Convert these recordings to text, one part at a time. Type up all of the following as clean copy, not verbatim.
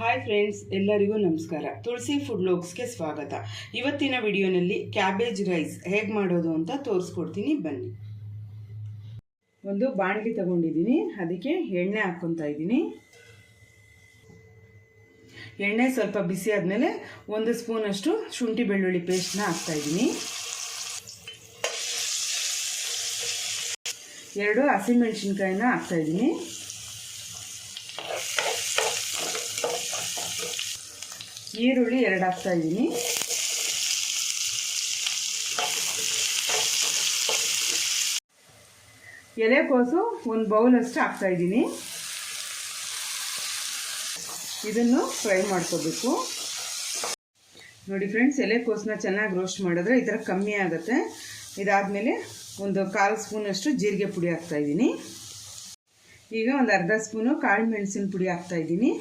Hi friends, ಎಲ್ಲರಿಗೂ ನಮಸ್ಕಾರ. ತುಳಸಿ food ವ್ಲಾಗ್ಸ್ಗೆ ಸ್ವಾಗತ. ಇವತ್ತಿನ ವಿಡಿಯೋನಲ್ಲಿ ಕ್ಯಾಬೇಜ್ ರೈಸ್ ಹೇಗೆ ಮಾಡೋದು ಅಂತ ತೋರಿಸ್ಕೊಡ್ತೀನಿ, ಬನ್ನಿ. ಒಂದು ಬಾಣಲಿ ತಗೊಂಡಿದ್ದೀನಿ, ಅದಕ್ಕೆ ಎಣ್ಣೆ ಹಾಕ್ಕೊತಾ ಇದ್ದೀನಿ. ಎಣ್ಣೆ ಸ್ವಲ್ಪ ಬಿಸಿ ಆದಮೇಲೆ 1 ಸ್ಪೂನಷ್ಟು ಶುಂಠಿ ಬೆಳ್ಳುಳ್ಳಿ ಪೇಸ್ಟ್ನ ಹಾಕ್ತಾ ಇದ್ದೀನಿ. 2 ಹಸಿಮೆಣಸಿನ್ಕಾಯಿನ ಹಾಕ್ತಾ ಇದ್ದೀನಿ. ಈರುಳ್ಳಿ 2 ಹಾಕ್ತಾ ಇದ್ದೀನಿ. ಎಲೆಕೋಸು 1 ಬೌಲಷ್ಟು ಹಾಕ್ತಾ ಇದ್ದೀನಿ. ಇದನ್ನು ಫ್ರೈ ಮಾಡ್ಕೋಬೇಕು. ನೋಡಿ ಫ್ರೆಂಡ್ಸ್, ಎಲೆಕೋಸನ್ನ ಚೆನ್ನಾಗಿ ರೋಸ್ಟ್ ಮಾಡಿದ್ರೆ ಈ ಥರ ಕಮ್ಮಿ ಆಗುತ್ತೆ. ಇದಾದಮೇಲೆ 1/4 ಸ್ಪೂನಷ್ಟು ಜೀರಿಗೆ ಪುಡಿ ಹಾಕ್ತಾ ಇದ್ದೀನಿ. ಈಗ 1/2 ಸ್ಪೂನು ಕಾಳು ಮೆಣಸಿನ ಪುಡಿ ಹಾಕ್ತಾ ಇದ್ದೀನಿ.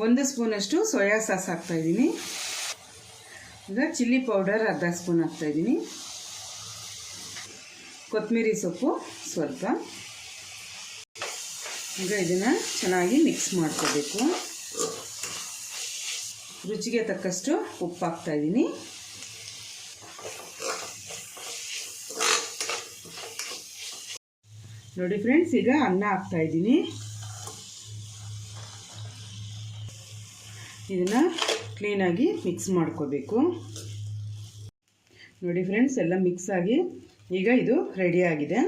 1 ಸ್ಪೂನಷ್ಟು ಸೋಯಾ ಸಾಸ್ ಹಾಕ್ತಾ ಇದ್ದೀನಿ. ಈಗ ಚಿಲ್ಲಿ ಪೌಡರ್ 1/2 ಸ್ಪೂನ್ ಹಾಕ್ತಾ ಇದ್ದೀನಿ. ಕೊತ್ತಂಬರಿ ಸೊಪ್ಪು ಸ್ವಲ್ಪ. ಈಗ ಇದನ್ನು ಚೆನ್ನಾಗಿ ಮಿಕ್ಸ್ ಮಾಡ್ಕೋಬೇಕು. ರುಚಿಗೆ ತಕ್ಕಷ್ಟು ಉಪ್ಪು ಹಾಕ್ತಾ ಇದ್ದೀನಿ. ನೋಡಿ ಫ್ರೆಂಡ್ಸ್, ಈಗ ಅನ್ನ ಹಾಕ್ತಾ ಇದ್ದೀನಿ. ಇದನ್ನು ಕ್ಲೀನಾಗಿ ಮಿಕ್ಸ್ ಮಾಡ್ಕೋಬೇಕು. ನೋಡಿ ಫ್ರೆಂಡ್ಸ್, ಎಲ್ಲ ಮಿಕ್ಸ್ ಆಗಿ ಈಗ ಇದು ರೆಡಿ ಆಗಿದೆ.